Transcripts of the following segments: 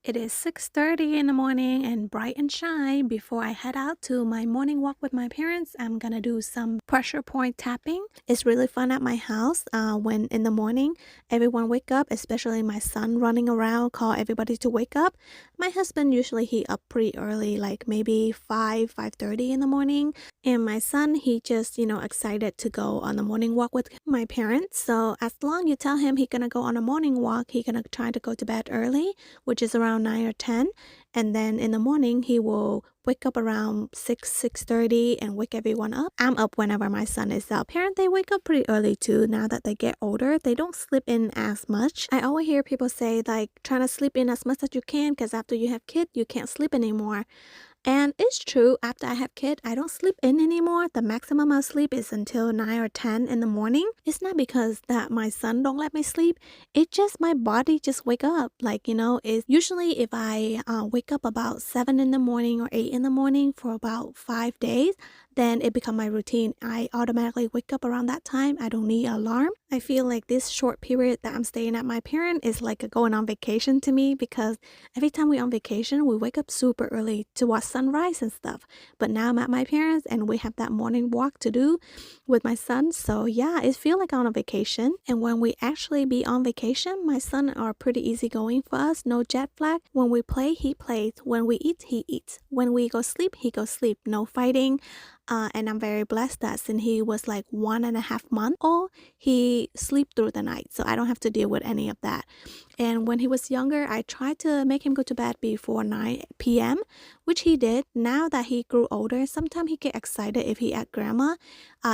It is 6:30 in the morning and bright and shine. Before I head out to my morning walk with my parents, I'm gonna do some pressure point tapping. It's really fun at my house when in the morning everyone wake up, especially my son running around, call everybody to wake up. My husband usually he up pretty early, like maybe 5:30 in the morning. And my son, he just, excited to go on the morning walk with my parents. So as long you tell him he gonna go on a morning walk, he gonna try to go to bed early, which is around 9 or 10. And then in the morning, he will wake up around 6:30 and wake everyone up. I'm up whenever my son is up. Parents, they wake up pretty early too. Now that they get older, they don't sleep in as much. I always hear people say, like, trying to sleep in as much as you can because after you have kids, you can't sleep anymore. And it's true, after I have kids, I don't sleep in anymore. The maximum I sleep is until 9 or 10 in the morning. It's not because that my son don't let me sleep. It's just my body just wake up. Like, it's usually if I wake up about 7 in the morning or 8 in the morning for about 5 days, then it become my routine. I automatically wake up around that time. I don't need alarm. I feel like this short period that I'm staying at my parent is like a going on vacation to me because every time we're on vacation, we wake up super early to watch sunrise and stuff. But now I'm at my parents and we have that morning walk to do with my son. So yeah, it feels like on a vacation. And when we actually be on vacation, my son are pretty easygoing for us. No jet lag. When we play, he plays. When we eat, he eats. When we go sleep, he goes sleep. No fighting. And I'm very blessed that since he was like 1.5 months old, he sleep through the night. So I don't have to deal with any of that. And when he was younger, I tried to make him go to bed before 9 p.m., which he did. Now that he grew older, sometimes he get excited if he at grandma.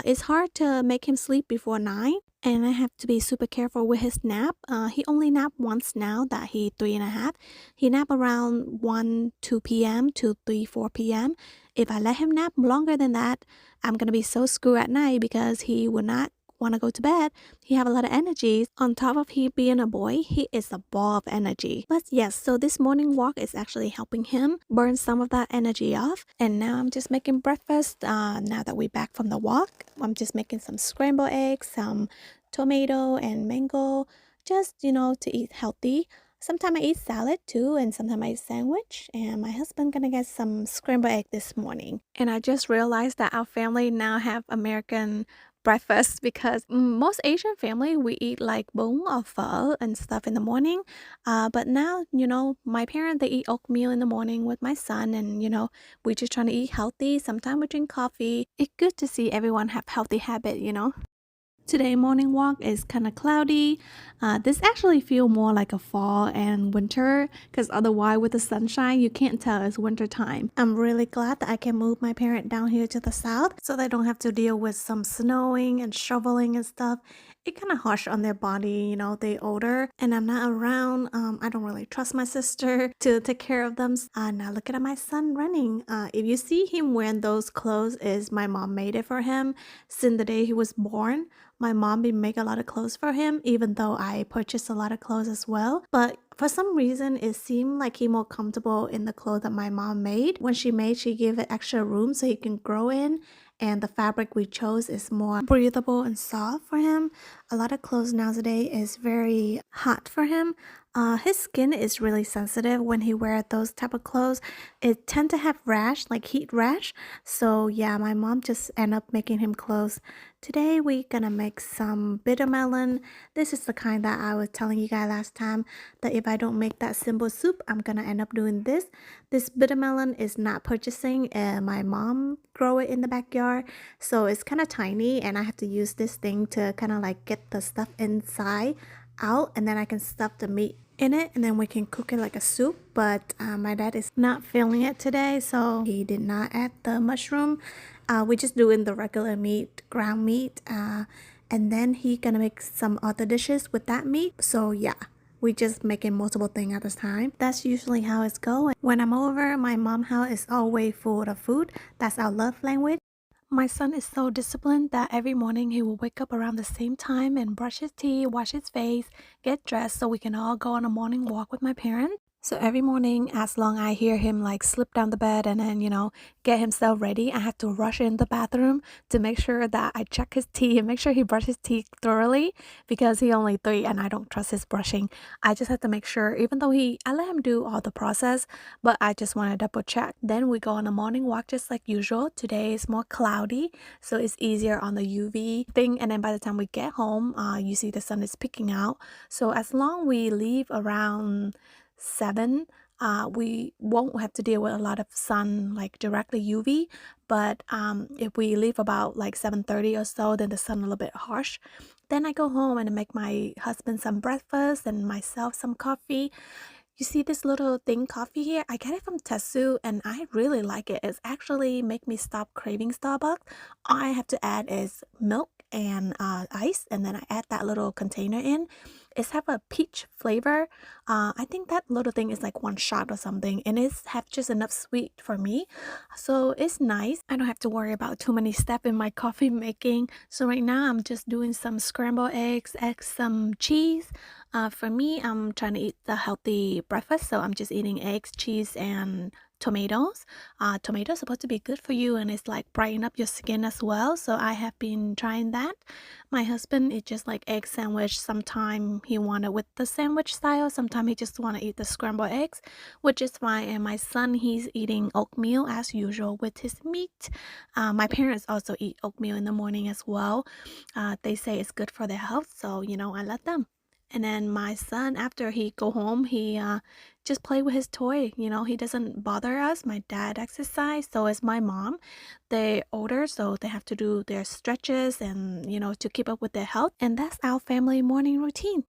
It's hard to make him sleep before 9. And I have to be super careful with his nap. He only nap once now that he 3.5. He nap around 2 p.m. to 4 p.m. If I let him nap longer than that, I'm gonna be so screwed at night because he will not want to go to bed. He have a lot of energy. On top of he being a boy, he is a ball of energy. But yes, so this morning walk is actually helping him burn some of that energy off. And now I'm just making breakfast. Now that we're back from the walk, I'm just making some scrambled eggs, some tomato and mango, just to eat healthy. Sometimes I eat salad too, and sometimes I eat sandwich. And my husband gonna get some scrambled egg this morning. And I just realized that our family now have American breakfast because most Asian family we eat like bún or phở and stuff in the morning. But now my parents they eat oatmeal in the morning with my son, and we just trying to eat healthy. Sometimes we drink coffee. It's good to see everyone have healthy habit. Today morning walk is kind of cloudy. This actually feel more like a fall and winter because otherwise with the sunshine you can't tell it's winter time. I'm really glad that I can move my parent down here to the south so they don't have to deal with some snowing and shoveling and stuff. It kind of harsh on their body, they older and I'm not around. I don't really trust my sister to take care of them. Now look at my son running. If you see him wearing those clothes, is my mom made it for him since the day he was born. My mom been make a lot of clothes for him, even though I purchased a lot of clothes as well. But for some reason, it seemed like he more comfortable in the clothes that my mom made. When she made, she gave it extra room so he can grow in. And the fabric we chose is more breathable and soft for him. A lot of clothes nowadays is very hot for him. His skin is really sensitive when he wears those type of clothes. It tend to have rash, like heat rash. So yeah, my mom just end up making him clothes. Today we're gonna make some bitter melon. This is the kind that I was telling you guys last time that if I don't make that simple soup, I'm gonna end up doing this. This bitter melon is not purchasing, and my mom grow it in the backyard, so it's kind of tiny, and I have to use this thing to kind of like get the stuff inside out, and then I can stuff the meat in it, and then we can cook it like a soup. But my dad is not feeling it today, so he did not add the mushroom. We just doing the regular meat, ground meat, and then he gonna make some other dishes with that meat. So yeah, we just making multiple things at a time. That's usually how it's going. When I'm over, my mom house is always full of food. That's our love language. My son is so disciplined that every morning he will wake up around the same time and brush his teeth, wash his face, get dressed so we can all go on a morning walk with my parents. So every morning, as long I hear him like slip down the bed and then, get himself ready, I have to rush in the bathroom to make sure that I check his teeth and make sure he brushes his teeth thoroughly because he only 3 and I don't trust his brushing. I just have to make sure, even though I let him do all the process, but I just want to double check. Then we go on a morning walk just like usual. Today is more cloudy, so it's easier on the UV thing. And then by the time we get home, you see the sun is peeking out. So as long we leave around 7, we won't have to deal with a lot of sun like directly UV. But if we leave about like 7:30 or so, then the sun a little bit harsh. Then I go home and make my husband some breakfast and myself some coffee. You see this little thing coffee here? I get it from Tessu and I really like it. It's actually make me stop craving Starbucks. All I have to add is milk and ice, and then I add that little container in. It's have a peach flavor. I think that little thing is like 1 shot or something, and it's have just enough sweet for me. So it's nice. I don't have to worry about too many steps in my coffee making. So right now I'm just doing some scrambled eggs, some cheese. For me, I'm trying to eat the healthy breakfast, so I'm just eating eggs, cheese, and tomatoes. Tomatoes supposed to be good for you, and it's like brighten up your skin as well. So I have been trying that. My husband is just like egg sandwich. Sometime he want it with the sandwich style. Sometimes he just want to eat the scrambled eggs, which is fine. And my son, he's eating oatmeal as usual with his meat. My parents also eat oatmeal in the morning as well. They say it's good for their health, so I let them. And then my son, after he go home, he just play with his toy. He doesn't bother us. My dad exercise, so is my mom. They older, so they have to do their stretches and to keep up with their health. And that's our family morning routine.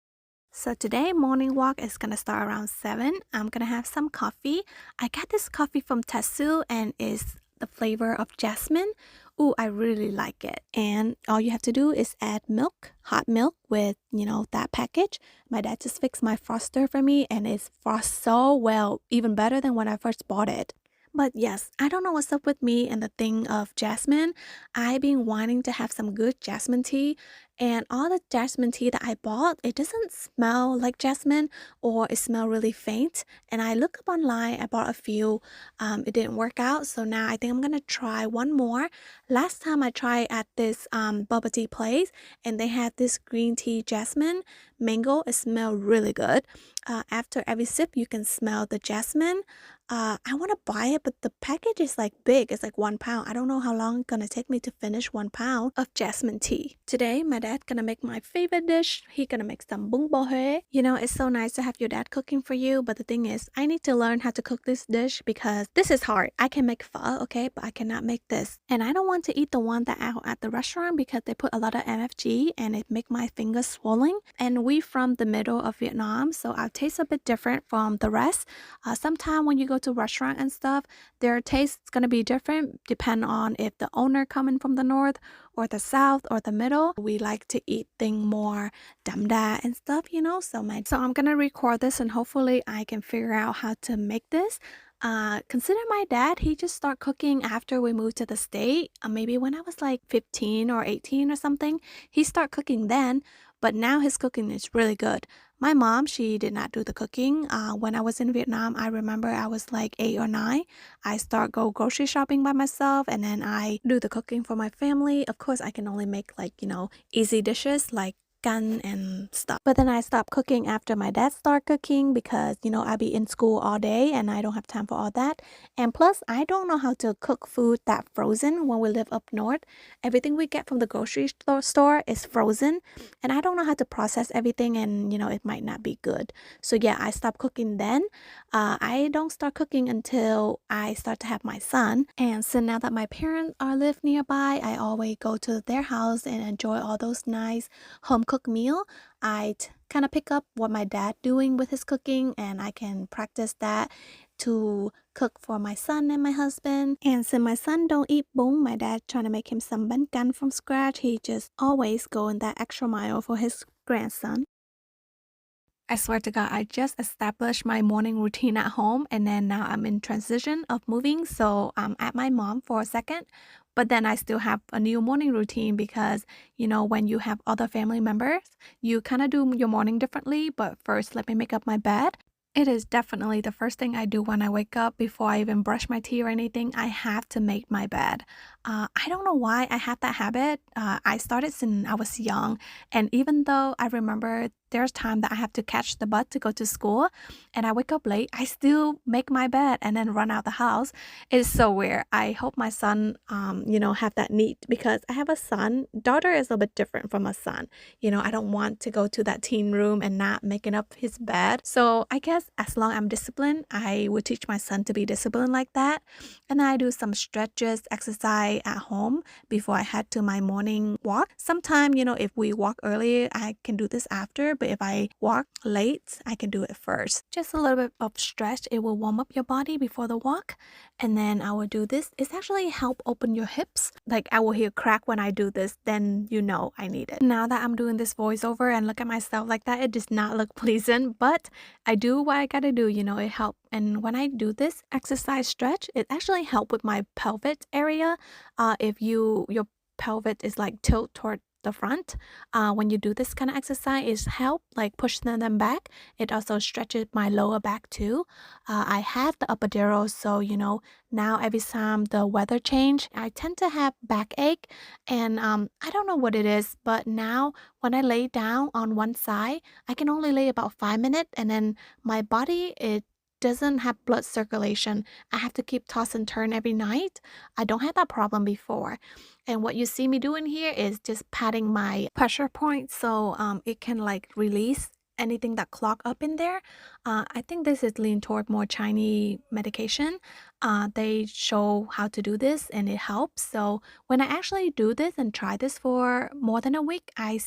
So today morning walk is gonna start around 7. I'm gonna have some coffee. I got this coffee from Tessu and it's the flavor of jasmine. Ooh, I really like it. And all you have to do is add milk, hot milk with, that package. My dad just fixed my froster for me and it's frost so well, even better than when I first bought it. But yes, I don't know what's up with me and the thing of jasmine. I've been wanting to have some good jasmine tea, and all the jasmine tea that I bought, it doesn't smell like jasmine or it smell really faint. And I look up online, I bought a few. It didn't work out, so now I think I'm gonna try one more. Last time I tried at this bubble tea place, and they had this green tea jasmine mango. It smelled really good. After every sip, you can smell the jasmine. I want to buy it, but the package is like big. It's like 1 pound. I don't know how long it's gonna take me to finish 1 pound of jasmine tea. Today, my dad gonna make my favorite dish. He gonna make some bún bò Huế. It's so nice to have your dad cooking for you, but the thing is, I need to learn how to cook this dish because this is hard. I can make pho, okay, but I cannot make this. And I don't want to eat the one that out at the restaurant because they put a lot of MFG and it make my fingers swollen. And we from the middle of Vietnam, so our taste a bit different from the rest. Sometimes when you go to restaurant and stuff, their taste is gonna be different depend on if the owner coming from the north or the south or the middle. We like to eat thing more đậm đà and stuff, so I'm gonna record this and hopefully I can figure out how to make this. Consider my dad, he just started cooking after we moved to the state. Maybe when I was like 15 or 18 or something. He started cooking then, but now his cooking is really good. My mom, she did not do the cooking. When I was in Vietnam, I remember I was like 8 or 9. I start go grocery shopping by myself and then I do the cooking for my family. Of course, I can only make like, easy dishes like gun and stuff. But then I stopped cooking after my dad started cooking because, I be in school all day and I don't have time for all that. And plus, I don't know how to cook food that frozen when we live up north. Everything we get from the grocery store is frozen and I don't know how to process everything and, it might not be good. So yeah, I stopped cooking then. I don't start cooking until I start to have my son. And so now that my parents are live nearby, I always go to their house and enjoy all those nice home cooked meal. I kind of pick up what my dad doing with his cooking and I can practice that to cook for my son and my husband. And since my son don't eat bún, my dad trying to make him some bánh căn from scratch. He just always going that extra mile for his grandson. I swear to God, I just established my morning routine at home and then now I'm in transition of moving. So I'm at my mom for a second, but then I still have a new morning routine because, when you have other family members, you kind of do your morning differently. But first, let me make up my bed. It is definitely the first thing I do when I wake up before I even brush my teeth or anything. I have to make my bed. I don't know why I have that habit. I started since I was young, and even though I remember there's time that I have to catch the bus to go to school, and I wake up late, I still make my bed and then run out the house. It's so weird. I hope my son, have that need because I have a son. Daughter is a bit different from a son. I don't want to go to that teen room and not making up his bed. So I guess as long I'm disciplined, I would teach my son to be disciplined like that. And then I do some stretches, exercise at home before I head to my morning walk. Sometime, if we walk early, I can do this after. But if I walk late, I can do it first. Just a little bit of stretch. It will warm up your body before the walk. And then I will do this. It's actually help open your hips. Like I will hear crack when I do this, then I need it. Now that I'm doing this voiceover and look at myself like that, it does not look pleasant, but I do what I gotta do, it help. And when I do this exercise stretch, it actually help with my pelvic area. If your pelvic is like tilt toward the front, when you do this kind of exercise, is help like push them back. It also stretches my lower back too. I have the epidural, so now every time the weather change, I tend to have backache, and I don't know what it is, but now when I lay down on one side, I can only lay about 5 minutes, and then my body it doesn't have blood circulation. I have to keep toss and turn every night. I don't have that problem before. And what you see me doing here is just patting my pressure point so it can like release anything that clog up in there. I think this is lean toward more Chinese medication. They show how to do this and it helps. So when I actually do this and try this for more than a week, I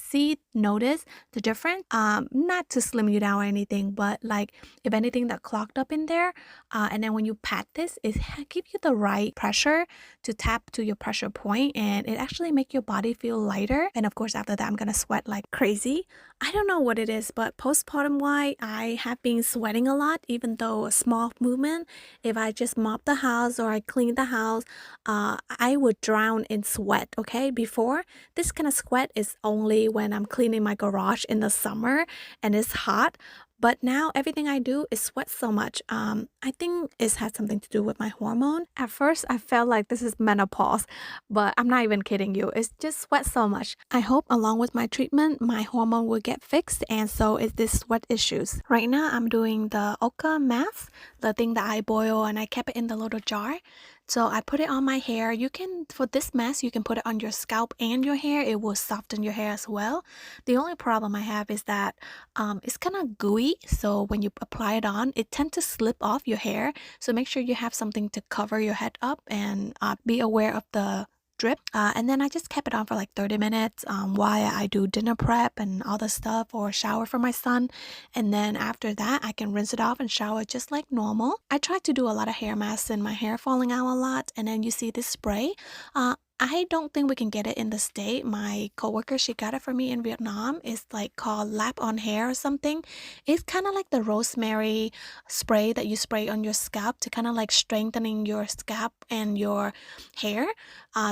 notice the difference. Not to slim you down or anything, but like if anything that clogged up in there, and then when you pat this, it gives you the right pressure to tap to your pressure point, and it actually make your body feel lighter. And of course, after that, I'm gonna sweat like crazy. I don't know what it is, but postpartum why I have been sweating a lot, even though a small movement. If I just mop the house or I clean the house, I would drown in sweat. Okay, before this kind of sweat is only when I'm cleaning my garage in the summer and it's hot. But now everything I do is sweat so much. I think it has something to do with my hormone. At first, I felt like this is menopause, but I'm not even kidding you. It's just sweat so much. I hope along with my treatment, my hormone will get fixed, and so is this sweat issues. Right now, I'm doing the Oka mask, the thing that I boil and I kept it in the little jar. So I put it on my hair. For this mask, you can put it on your scalp and your hair. It will soften your hair as well. The only problem I have is that it's kind of gooey. So when you apply it on, it tends to slip off your hair. So make sure you have something to cover your head up and be aware of the drip. And then I just kept it on for like 30 minutes while I do dinner prep and all the stuff or shower for my son. And then after that, I can rinse it off and shower just like normal. I try to do a lot of hair masks and my hair falling out a lot. And then you see this spray. I don't think we can get it in the state. My coworker, she got it for me in Vietnam. It's like called Lap on Hair or something. It's kind of like the rosemary spray that you spray on your scalp to kind of like strengthening your scalp and your hair.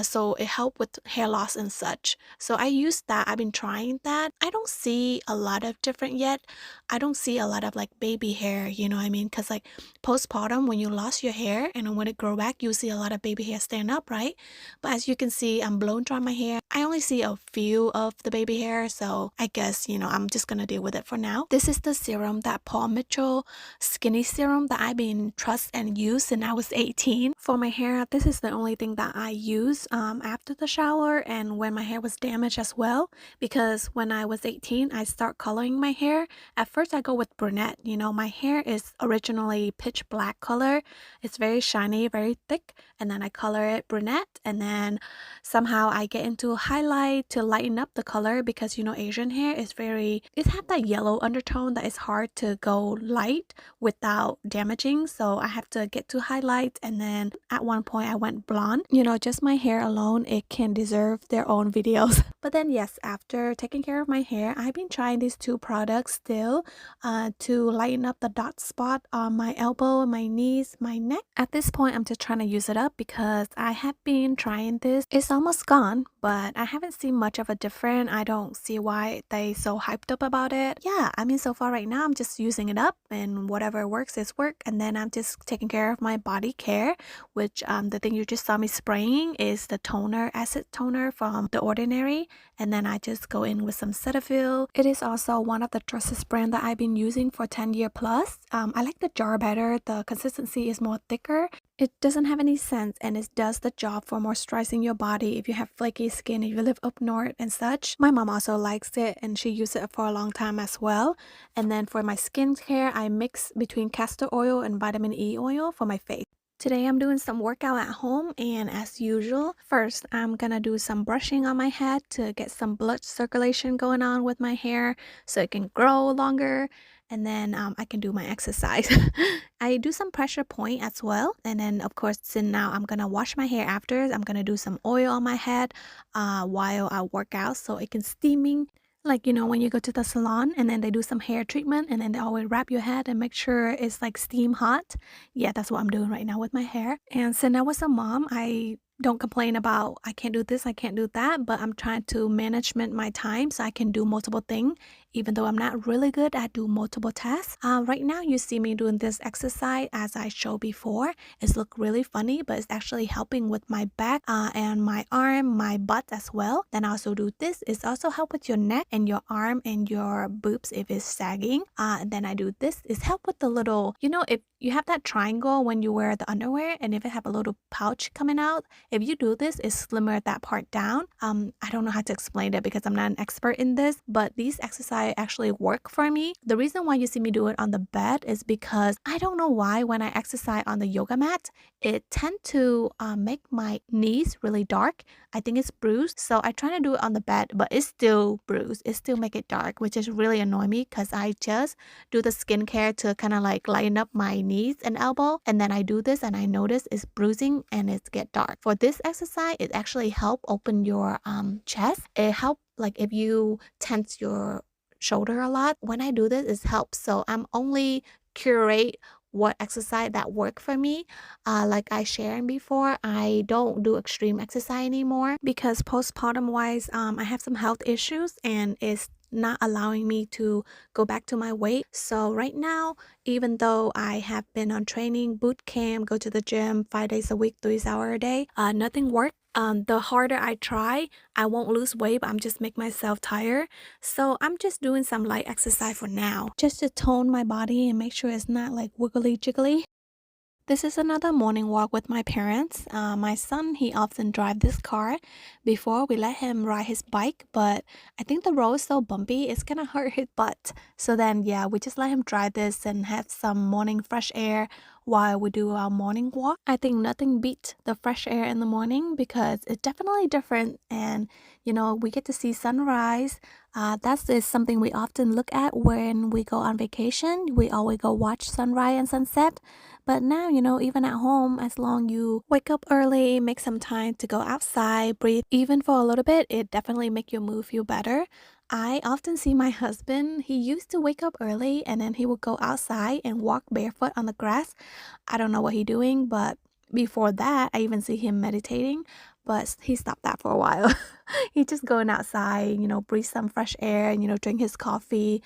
So it helped with hair loss and such. So I use that. I've been trying that. I don't see a lot of different yet. I don't see a lot of like baby hair, you know what I mean? Because like postpartum, when you lost your hair and when it grow back, you see a lot of baby hair stand up, right? But as you can see, I'm blown dry my hair. I only see a few of the baby hair, so I guess, I'm just gonna deal with it for now. This is the serum that Paul Mitchell skinny serum that I've been trust and use since I was 18. For my hair, this is the only thing that I use after the shower and when my hair was damaged as well, because when I was 18, I start coloring my hair. At first, I go with brunette. My hair is originally pitch black color. It's very shiny, very thick, and then I color it brunette, and then somehow I get into highlight to lighten up the color because Asian hair is it have that yellow undertone that is hard to go light without damaging, so I have to get to highlight. And then at one point I went blonde. Just my hair alone, it can deserve their own videos. But then yes, after taking care of my hair, I've been trying these two products still to lighten up the dot spot on my elbow, my knees, my neck. At this point, I'm just trying to use it up because I have been trying this noticed it's almost gone, but I haven't seen much of a difference. I don't see why they so hyped up about it. Yeah, I mean, so far right now, I'm just using it up and whatever works is work. And then I'm just taking care of my body care, which the thing you just saw me spraying is the toner, acid toner from The Ordinary. And then I just go in with some Cetaphil. It is also one of the trusted brand that I've been using for 10 year plus. I like the jar better. The consistency is more thicker. It doesn't have any scent and it does the job for moisturizing your body if you have flaky skin, if you live up north and such. My mom also likes it and she used it for a long time as well. And then for my skincare, I mix between castor oil and vitamin E oil for my face. Today I'm doing some workout at home, and as usual, first I'm gonna do some brushing on my head to get some blood circulation going on with my hair so it can grow longer, and then I can do my exercise. I do some pressure point as well, and then of course since now I'm gonna wash my hair after, I'm gonna do some oil on my head while I work out so it can steaming. Like, you know, when you go to the salon and then they do some hair treatment and then they always wrap your head and make sure it's like steam hot. Yeah, that's what I'm doing right now with my hair. And since I was a mom, I don't complain about I can't do this, I can't do that, but I'm trying to management my time so I can do multiple things. Even though I'm not really good at do multiple tasks. Right now you see me doing this exercise as I showed before. It's look really funny, but it's actually helping with my back and my arm, my butt as well. Then I also do this. It's also help with your neck and your arm and your boobs if it's sagging. And then I do this. It's help with the little, you know, if you have that triangle when you wear the underwear and if it have a little pouch coming out, if you do this, it slimmer that part down. I don't know how to explain it because I'm not an expert in this, but these exercises actually work for me. The reason why you see me do it on the bed is because I don't know why when I exercise on the yoga mat, it tend to make my knees really dark. I think it's bruised, so I try to do it on the bed, but it's still bruised. It still make it dark, which is really annoying me because I just do the skincare to kind of like lighten up my knees and elbow, and then I do this and I notice it's bruising and it's get dark. For this exercise, it actually help open your chest. It help like if you tense your shoulder a lot. When I do this, it helps. So I'm only curate what exercise that work for me. Like I shared before, I don't do extreme exercise anymore because postpartum wise, I have some health issues and it's not allowing me to go back to my weight. So right now, even though I have been on training, boot camp, go to the gym 5 days a week, 3 hours a day, nothing worked. The harder I try, I won't lose weight, but I'm just make myself tired. So I'm just doing some light exercise for now, just to tone my body and make sure it's not like wiggly jiggly. This is another morning walk with my parents. My son, he often drive this car. Before, we let him ride his bike, but I think the road is so bumpy, it's gonna hurt his butt. So then, yeah, we just let him drive this and have some morning fresh air while we do our morning walk. I think nothing beats the fresh air in the morning because it's definitely different and, you know, we get to see sunrise. That is something we often look at when we go on vacation. We always go watch sunrise and sunset. But now, you know, even at home, as long you wake up early, make some time to go outside, breathe, even for a little bit, it definitely make your mood feel better. I often see my husband, he used to wake up early and then he would go outside and walk barefoot on the grass. I don't know what he doing, but before that, I even see him meditating, but he stopped that for a while. He just going outside, you know, breathe some fresh air and, you know, drink his coffee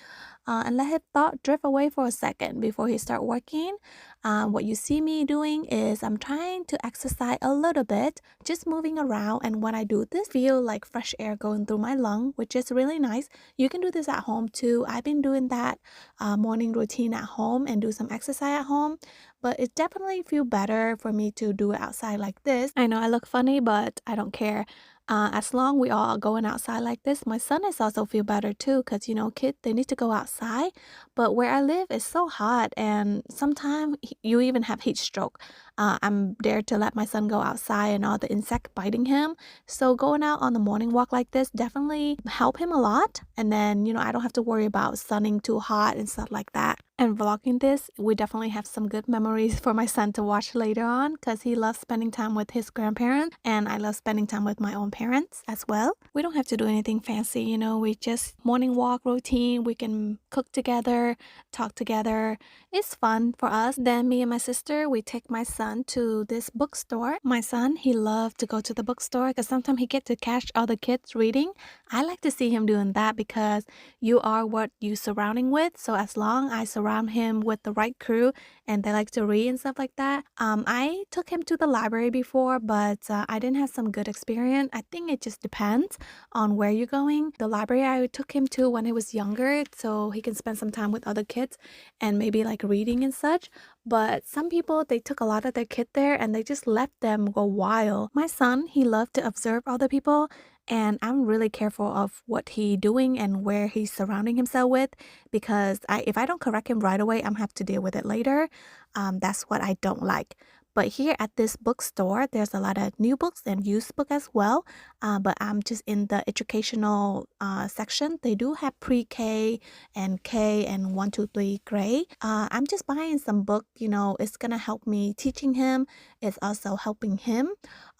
and let his thought drift away for a second before he start working. What you see me doing is I'm trying to exercise a little bit, just moving around. And when I do this, feel like fresh air going through my lung, which is really nice. You can do this at home too. I've been doing that morning routine at home and do some exercise at home. But it definitely feel better for me to do it outside like this. I know I look funny, but I don't care. As long we all going outside like this, my son is also feel better too because, you know, kids, they need to go outside. But where I live is so hot and sometimes you even have heat stroke. I'm there to let my son go outside and all the insect biting him. So going out on the morning walk like this definitely help him a lot. And then, you know, I don't have to worry about sunning too hot and stuff like that. and vlogging this. We definitely have some good memories for my son to watch later on because he loves spending time with his grandparents and I love spending time with my own parents as well. We don't have to do anything fancy, you know, we just morning walk routine. We can cook together, talk together. It's fun for us. Then me and my sister, we take my son to this bookstore. My son, he loved to go to the bookstore because sometimes he get to catch other kids reading. I like to see him doing that because you are what you surrounding with. So as long I surround him with the right crew and they like to read and stuff like that. I took him to the library before, but I didn't have some good experience. I think it just depends on where you're going. The library I took him to when he was younger, so he can spend some time with other kids and maybe like reading and such. But some people, they took a lot of their kid there and they just let them go wild. My son, he loved to observe other people and I'm really careful of what he doing and where he's surrounding himself with because if I don't correct him right away, I'm have to deal with it later. That's what I don't like. But here at this bookstore, there's a lot of new books and used book as well. But I'm just in the educational section. They do have pre-K and K and 1, 2, 3 grade. I'm just buying some book. You know, it's gonna help me teaching him. It's also helping him.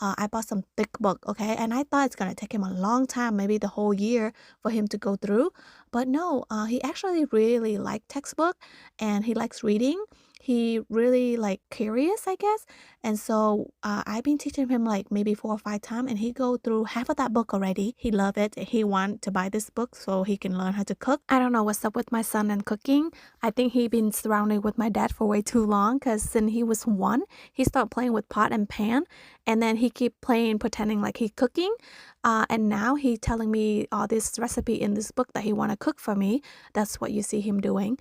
I bought some thick book, okay, and I thought it's gonna take him a long time, maybe the whole year, for him to go through. But no, he actually really liked textbook and he likes reading. He really like curious, I guess. And so I've been teaching him like maybe 4 or 5 times and he go through half of that book already. He love it. He want to buy this book so he can learn how to cook. I don't know what's up with my son and cooking. I think he been surrounded with my dad for way too long because since he was 1, he started playing with pot and pan and then he keep playing pretending like he cooking. And now he telling me all this recipe in this book that he want to cook for me. That's what you see him doing.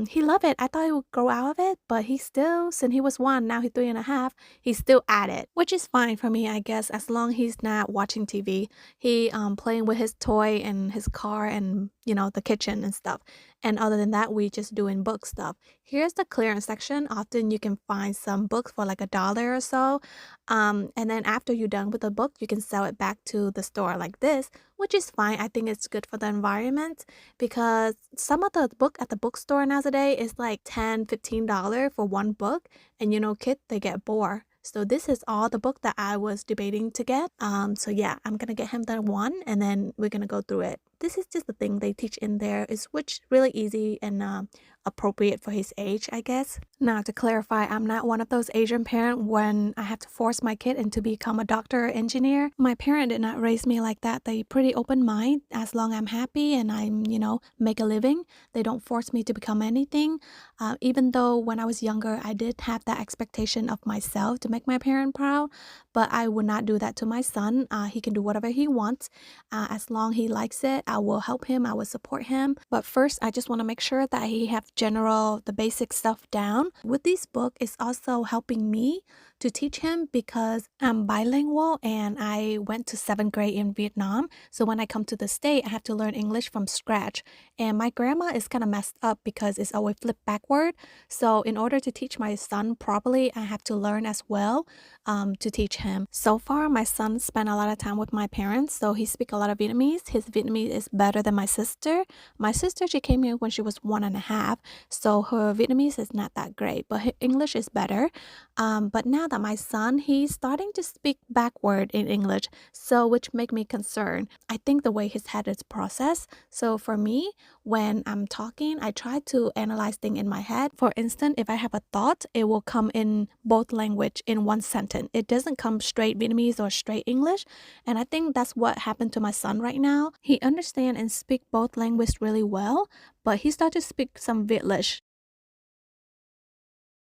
He love it. I thought he would grow out of it, but he still, since he was 1, now he's 3.5, he's still at it, which is fine for me, I guess, as long he's not watching TV. He playing with his toy and his car and, you know, the kitchen and stuff. And other than that, we just doing book stuff. Here's the clearance section. Often you can find some books for like $1 or so. And then after you're done with the book, you can sell it back to the store like this, which is fine. I think it's good for the environment because some of the book at the bookstore nowadays is like $10, $15 for one book. And you know, kids, they get bored. So this is all the book that I was debating to get. So yeah, I'm gonna get him that one and then we're gonna go through it. This is just the thing they teach in there is which really easy and appropriate for his age, I guess. Now to clarify, I'm not one of those Asian parents when I have to force my kid into become a doctor or engineer. My parent did not raise me like that. They pretty open mind as long I'm happy and I'm, you know, make a living. They don't force me to become anything. Even though when I was younger, I did have that expectation of myself to make my parent proud, but I would not do that to my son. He can do whatever he wants. As long he likes it, I will help him. I will support him. But first, I just want to make sure that he have the basic stuff down. With this book, it's also helping me to teach him because I'm bilingual and I went to 7th grade in Vietnam. So when I come to the state, I have to learn English from scratch. And my grammar is kind of messed up because it's always flipped backward. So in order to teach my son properly, I have to learn as well to teach him. So far, my son spent a lot of time with my parents. So he speaks a lot of Vietnamese. His Vietnamese is better than my sister. My sister, she came here when she was 1.5. So her Vietnamese is not that great, but her English is better. But now that my son, he's starting to speak backward in English, so which make me concerned. I think the way his head is processed. So for me, when I'm talking, I try to analyze things in my head. For instance, if I have a thought, it will come in both language in one sentence. It doesn't come straight Vietnamese or straight English. And I think that's what happened to my son right now. He understands and speak both languages really well, but he started to speak some Vietlish.